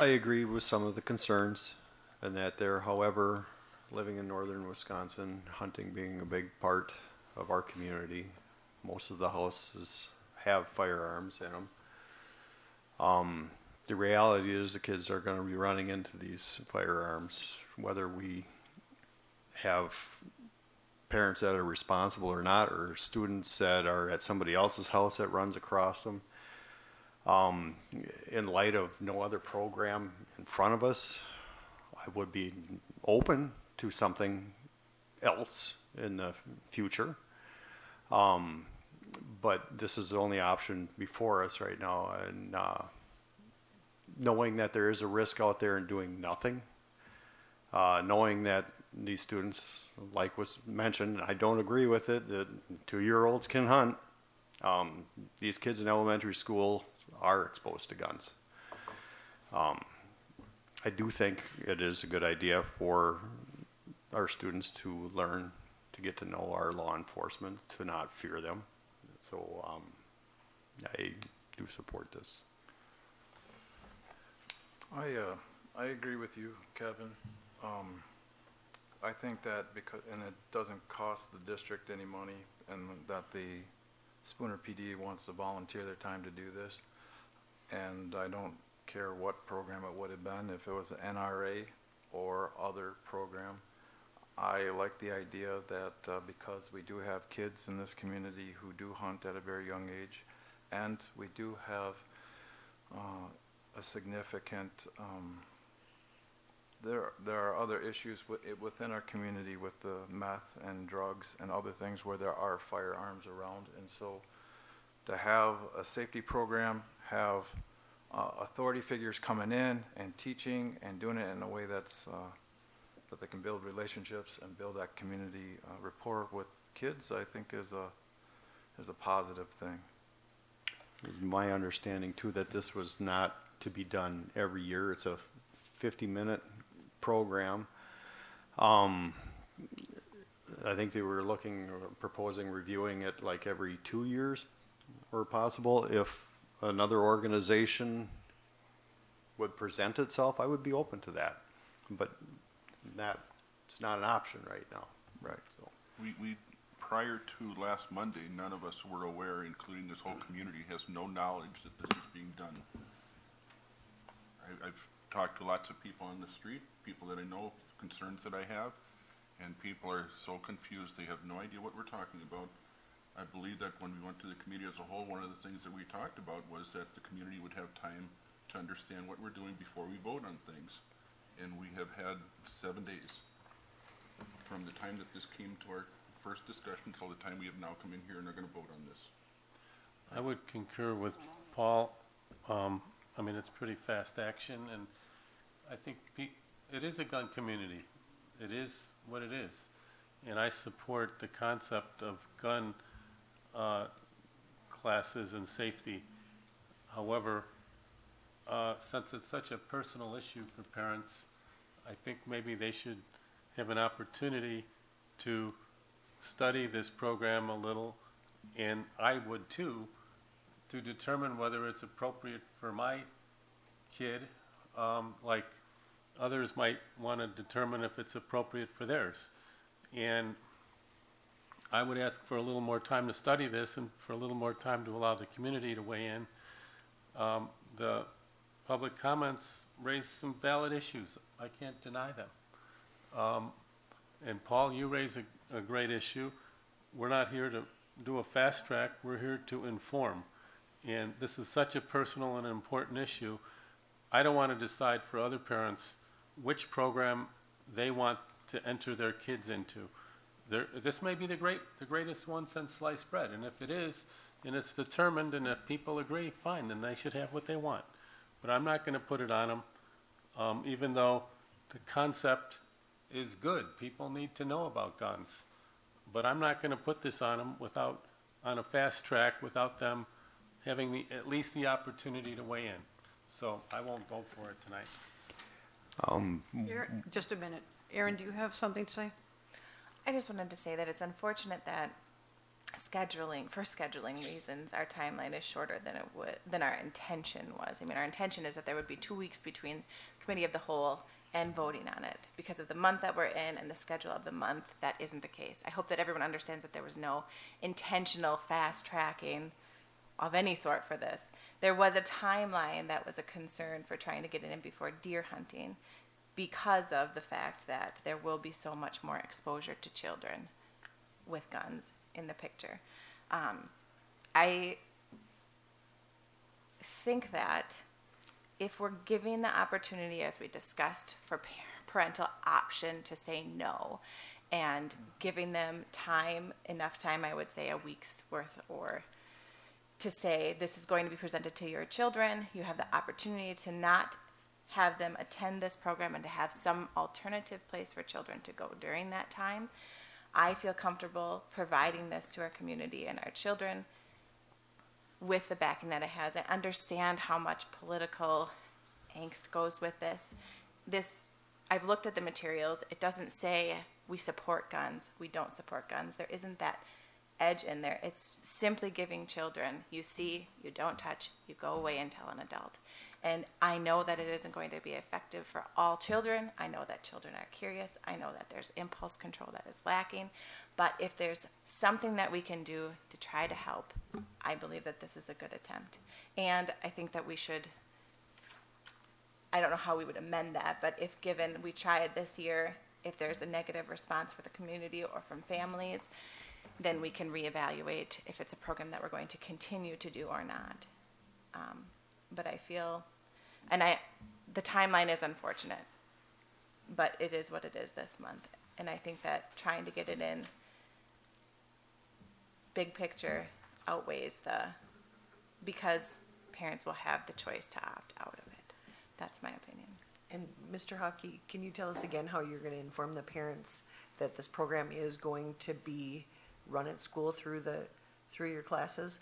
I agree with some of the concerns and that there, however, living in northern Wisconsin, hunting being a big part of our community, most of the houses have firearms in them. The reality is the kids are going to be running into these firearms, whether we have parents that are responsible or not, or students that are at somebody else's house that runs across them. In light of no other program in front of us, I would be open to something else in the future. But this is the only option before us right now, and knowing that there is a risk out there and doing nothing, knowing that these students, like was mentioned, I don't agree with it, that 2-year-olds can hunt. These kids in elementary school are exposed to guns. I do think it is a good idea for our students to learn to get to know our law enforcement, to not fear them. So I do support this. I agree with you, Kevin. I think that and it doesn't cost the district any money, and that the Spooner PD wants to volunteer their time to do this. And I don't care what program it would have been, if it was the NRA or other program. I like the idea that because we do have kids in this community who do hunt at a very young age, and we do have a significant, there are other issues within our community with the meth and drugs and other things where there are firearms around. And so to have a safety program, have authority figures coming in and teaching and doing it in a way that's, that they can build relationships and build that community rapport with kids, I think is a positive thing. It's my understanding too that this was not to be done every year. It's a 50-minute program. I think they were proposing reviewing it like every 2 years or possible. If another organization would present itself, I would be open to that. But that's not an option right now. Right. So. We prior to last Monday, none of us were aware, including this whole community, has no knowledge that this is being done. I've talked to lots of people on the street, people that I know, concerns that I have, and people are so confused, they have no idea what we're talking about. I believe that when we went to the committee as a whole, one of the things that we talked about was that the community would have time to understand what we're doing before we vote on things. And we have had 7 days from the time that this came to our first discussion till the time we have now come in here and are going to vote on this. I would concur with Paul. I mean, it's pretty fast action, and I think it is a gun community. It is what it is. And I support the concept of gun classes and safety. However, since it's such a personal issue for parents, I think maybe they should have an opportunity to study this program a little, and I would too, to determine whether it's appropriate for my kid, like others might want to determine if it's appropriate for theirs. And I would ask for a little more time to study this and for a little more time to allow the community to weigh in. The public comments raised some valid issues. I can't deny them. And Paul, you raise a great issue. We're not here to do a fast track. We're here to inform. And this is such a personal and important issue. I don't want to decide for other parents which program they want to enter their kids into. This may be the greatest one since sliced bread, and if it is, and it's determined, and if people agree, fine, then they should have what they want. But I'm not going to put it on them, even though the concept is good. People need to know about guns. But I'm not going to put this on them on a fast track without them having at least the opportunity to weigh in. So I won't vote for it tonight. Just a minute. Aaron, do you have something to say? I just wanted to say that it's unfortunate that for scheduling reasons, our timeline is shorter than our intention was. I mean, our intention is that there would be 2 weeks between committee of the whole and voting on it. Because of the month that we're in and the schedule of the month, that isn't the case. I hope that everyone understands that there was no intentional fast tracking of any sort for this. There was a timeline that was a concern for trying to get it in before deer hunting because of the fact that there will be so much more exposure to children with guns in the picture. I think that if we're giving the opportunity, as we discussed, for parental option to say no, and giving them enough time, I would say a week's worth, or to say this is going to be presented to your children, you have the opportunity to not have them attend this program and to have some alternative place for children to go during that time. I feel comfortable providing this to our community and our children with the backing that it has. I understand how much political angst goes with this. I've looked at the materials. It doesn't say we support guns, we don't support guns. There isn't that edge in there. It's simply giving children, you see, you don't touch, you go away and tell an adult. And I know that it isn't going to be effective for all children. I know that children are curious. I know that there's impulse control that is lacking. But if there's something that we can do to try to help, I believe that this is a good attempt. And I think that we should, I don't know how we would amend that, but if given we try it this year, if there's a negative response for the community or from families, then we can reevaluate if it's a program that we're going to continue to do or not. But I feel And the timeline is unfortunate, but it is what it is this month. And I think that trying to get it in big picture outweighs because parents will have the choice to opt out of it. That's my opinion. And Mr. Hockey, can you tell us again how you're going to inform the parents that this program is going to be run at school through your classes?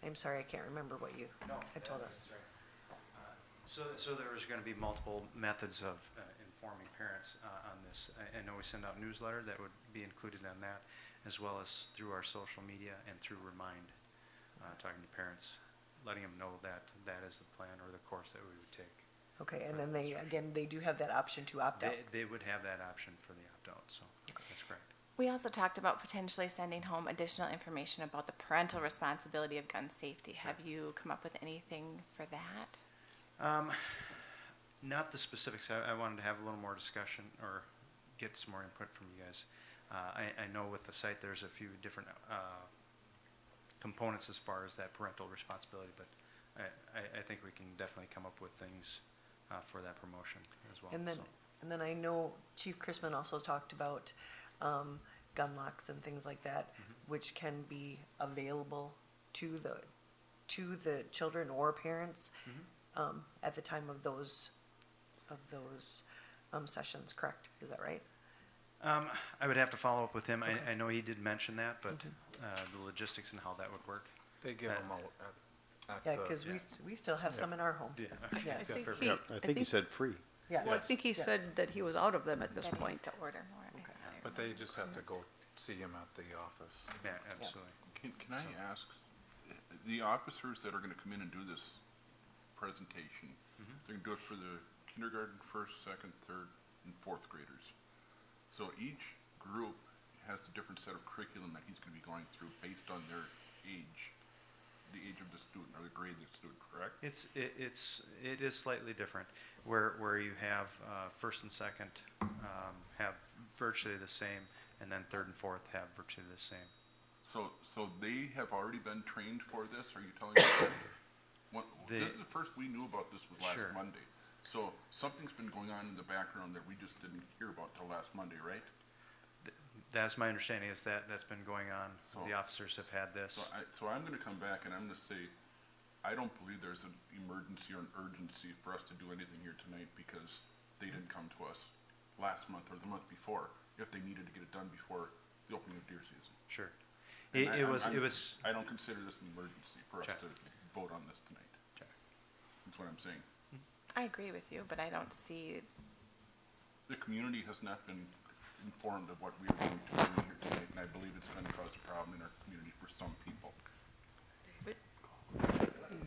I'm sorry, I can't remember what you had told us. That's right. So there's going to be multiple methods of informing parents on this. I know we send out newsletter that would be included in that, as well as through our social media and through Remind, talking to parents, letting them know that that is the plan or the course that we would take. Okay, and then they do have that option to opt out. They would have that option for the opt-out, so that's correct. We also talked about potentially sending home additional information about the parental responsibility of gun safety. Have you come up with anything for that? Not the specifics. I wanted to have a little more discussion or get some more input from you guys. I know with the site there's a few different components as far as that parental responsibility, but I think we can definitely come up with things for that promotion as well. And then I know Chief Chrisman also talked about gun locks and things like that, which can be available to the children or parents at the time of those sessions. Correct? Is that right? I would have to follow up with him. Okay. I know he did mention that, but the logistics and how that would work. They give them out at Yeah, because we still have some in our home. Yeah. Yes. I think he said free. Yeah. Well, I think he said that he was out of them at this That he point. needs to order more. Okay. But they just have to go see him at the office. Yeah, absolutely. Can I ask, the officers that are gonna come in and do this presentation, they're gonna do it for the kindergarten, first, second, third, and fourth graders. So each group has a different set of curriculum that he's gonna be going through based on their age, the age of the student or the grade of the student, correct? It is slightly different, where you have first and second have virtually the same, and then third and fourth have virtually the same. So they have already been trained for this? Are you telling me that? This is the first we knew about this was last Sure. Monday. So something's been going on in the background that we just didn't hear about till last Monday, right? That's my understanding, is that that's been going on. So- The officers have had this. So I'm gonna come back and I'm gonna say, I don't believe there's an emergency or an urgency for us to do anything here tonight because they didn't come to us last month or the month before if they needed to get it done before the opening of deer season. Sure. And It was. I don't consider this an emergency for us Check. to vote on this tonight. Check. That's what I'm saying. I agree with you, but I don't see, The community has not been informed of what we are going to be doing here tonight, and I believe it's going to cause a problem in our community for some people.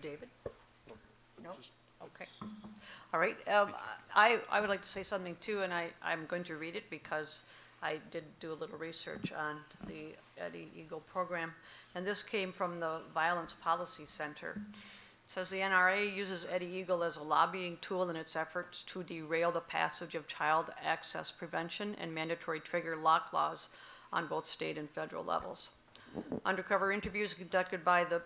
David? No? Okay. All right. I would like to say something too, and I'm going to read it because I did do a little research on the Eddie Eagle program, and this came from the Violence Policy Center. It says the NRA uses Eddie Eagle as a lobbying tool in its efforts to derail the passage of child access prevention and mandatory trigger lock laws on both state and federal levels. Undercover interviews conducted by the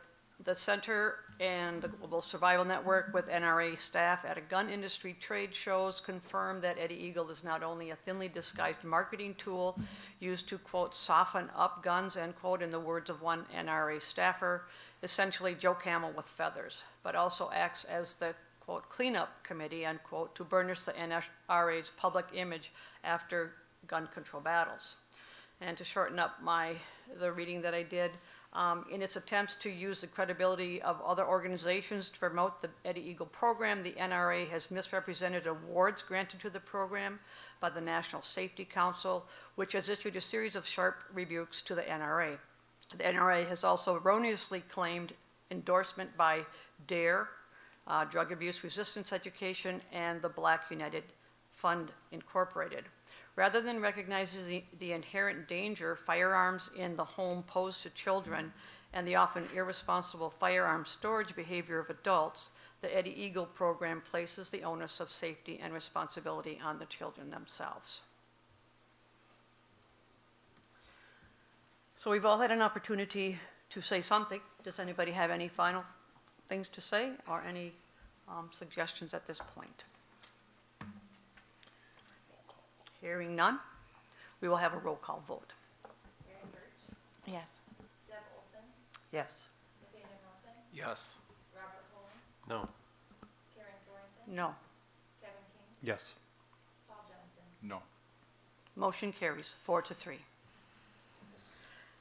center and the Global Survival Network with NRA staff at a gun industry trade shows confirm that Eddie Eagle is not only a thinly disguised marketing tool used to, quote, soften up guns, end quote, in the words of one NRA staffer, essentially Joe Camel with feathers, but also acts as the, quote, cleanup committee, end quote, to burnish the NRA's public image after gun control battles. And to shorten up the reading that I did, in its attempts to use the credibility of other organizations to promote the Eddie Eagle program, the NRA has misrepresented awards granted to the program by the National Safety Council, which has issued a series of sharp rebukes to the NRA. The NRA has also erroneously claimed endorsement by DARE, Drug Abuse Resistance Education, and the Black United Fund Incorporated. Rather than recognizing the inherent danger firearms in the home pose to children and the often irresponsible firearm storage behavior of adults, the Eddie Eagle program places the onus of safety and responsibility on the children themselves. So we've all had an opportunity to say something. Does anybody have any final things to say or any suggestions at this point? Hearing none, we will have a roll call vote. Yes. Yes. Yes. No. No. Yes. No. Motion carries 4-3.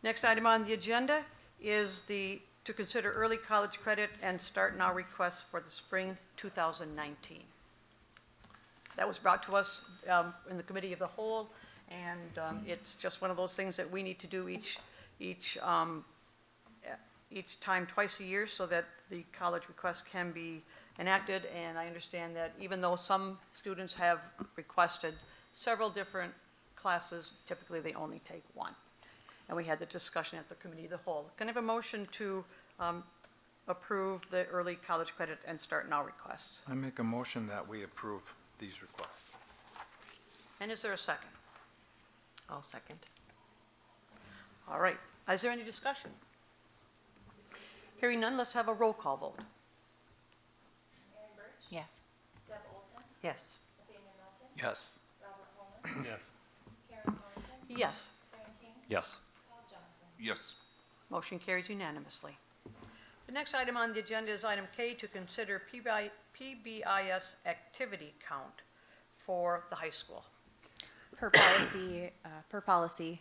Next item on the agenda is to consider early college credit and start now requests for the spring 2019. That was brought to us in the committee of the whole, and it's just one of those things that we need to do each time, twice a year, so that the college request can be enacted. And I understand that even though some students have requested several different classes, typically they only take one. And we had the discussion at the committee of the whole. Can I have a motion to approve the early college credit and start now requests? I make a motion that we approve these requests. And is there a second? I'll second. All right. Is there any discussion? Hearing none, let's have a roll call vote. Yes. Yes. Yes. Yes. Yes. Yes. Yes. Motion carries unanimously. The next item on the agenda is item K, to consider PBIS activity count for the high school. Per policy,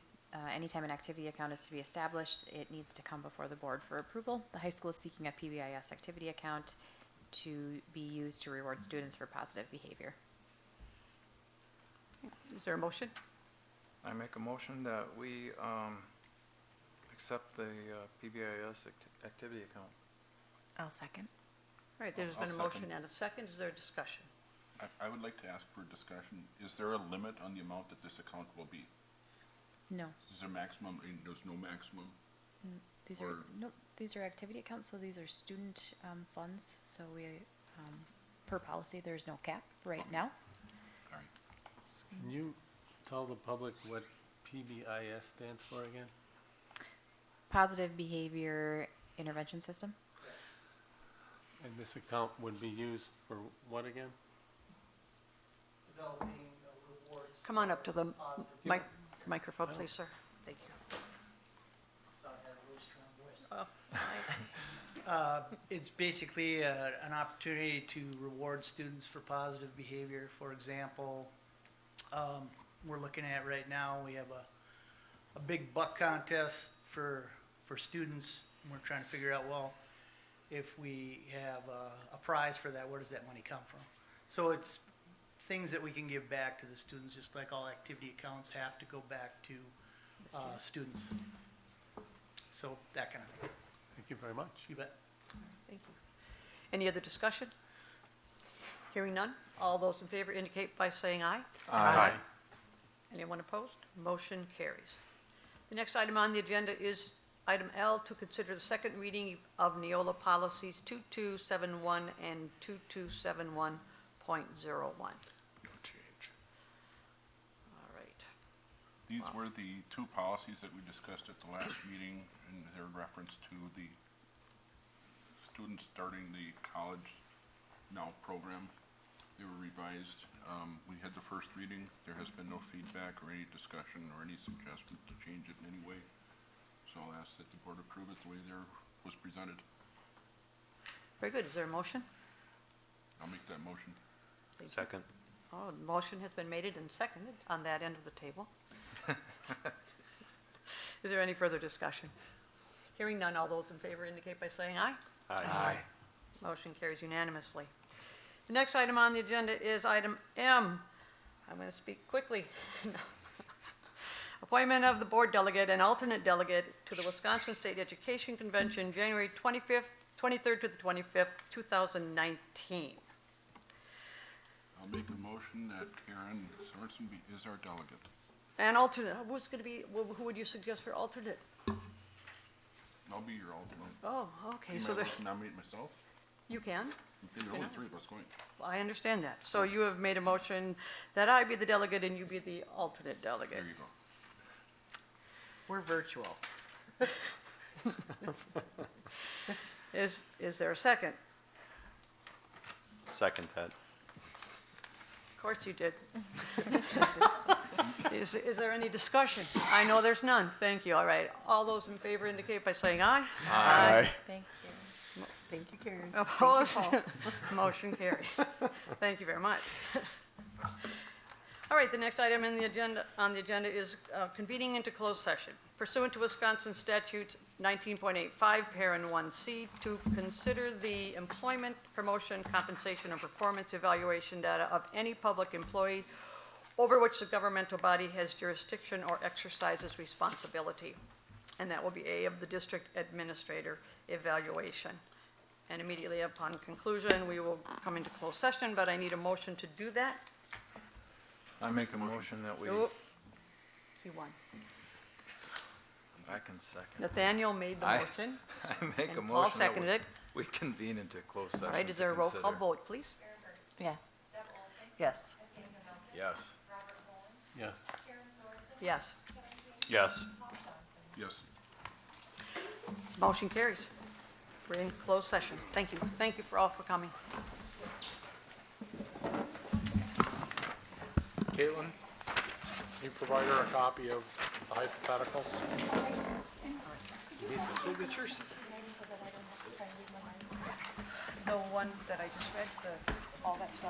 anytime an activity account is to be established, it needs to come before the board for approval. The high school is seeking a PBIS activity account to be used to reward students for positive behavior. Is there a motion? I make a motion that we accept the PBIS activity account. I'll second. All right, there's I'll been a motion second. and a second. Is there a discussion? I would like to ask for discussion. Is there a limit on the amount that this account will be? No, Is there maximum, there's no maximum? these are, Or- nope, these are activity accounts, so these are student funds. So we, per policy, there's no cap right now. All right. Can you tell the public what PBIS stands for again? Positive behavior intervention system. And this account would be used for what again? Come on up to the microphone, please, sir. Thank you. It's basically an opportunity to reward students for positive behavior. For example, we're looking at right now, we have a big buck contest for students. And we're trying to figure out, well, if we have a prize for that, where does that money come from? So it's things that we can give back to the students, just like all activity accounts have to go back to students. So that kind of thing. Thank you very much. You bet. Thank you. Any other discussion? Hearing none, all those in favor indicate by saying aye. Aye. Anyone opposed? Motion carries. The next item on the agenda is item L, to consider the second reading of Neola policies 2271 and 2271.01. No change. All right. These were the two policies that we discussed at the last meeting, and their reference to the students starting the College Now program. They were revised. We had the first reading. There has been no feedback or any discussion or any suggestion to change it in any way. So I'll ask that the board approve it the way there was presented. Very good. Is there a motion? I'll make that motion. Thank you. Second. Oh, the motion has been made and seconded on that end of the table. Is there any further discussion? Hearing none, all those in favor indicate by saying aye. Aye. Motion carries unanimously. The next item on the agenda is item M. I'm going to speak quickly. Appointment of the board delegate and alternate delegate to the Wisconsin State Education Convention, January 23rd to the 25th, 2019. I'll make a motion that Karen Sorensen is our delegate. And alternate, who's going to be, who would you suggest for alternate? I'll be your alternate. Oh, okay, You so might there, want to nominate myself. you can. There are only three of us going. Well, I understand that. So you have made a motion that I be the delegate and you be the alternate delegate. There you go. We're virtual. Is there a second? Second that. Of course you did. Is there any discussion? I know there's none. Thank you. All right. All those in favor indicate by saying aye. Thanks, Gary. Thank you, Karen. Opposed? Motion carries. Thank you very much. All right, the next item on the agenda is convening into closed session pursuant to Wisconsin statutes 19.85, parent 1C, to consider the employment, promotion, compensation, and performance evaluation data of any public employee over which the governmental body has jurisdiction or exercises responsibility. And that will be A, of the district administrator evaluation. And immediately upon conclusion, we will come into closed session, but I need a motion to do that. I make a motion that we, Oh, he won. I can second. Nathaniel made the I- motion, I make a and Paul motion that seconded it. we convene into closed session All right, is to there a roll call consider- vote, please? Yes. Yes. Yes. Yes. Yes. Yes. Yes. Motion carries. We're in closed session. Thank you. Thank you for all for coming. Caitlin, you provide her a copy of the hypotheticals? Need some signatures? The one that I just read, all that stuff.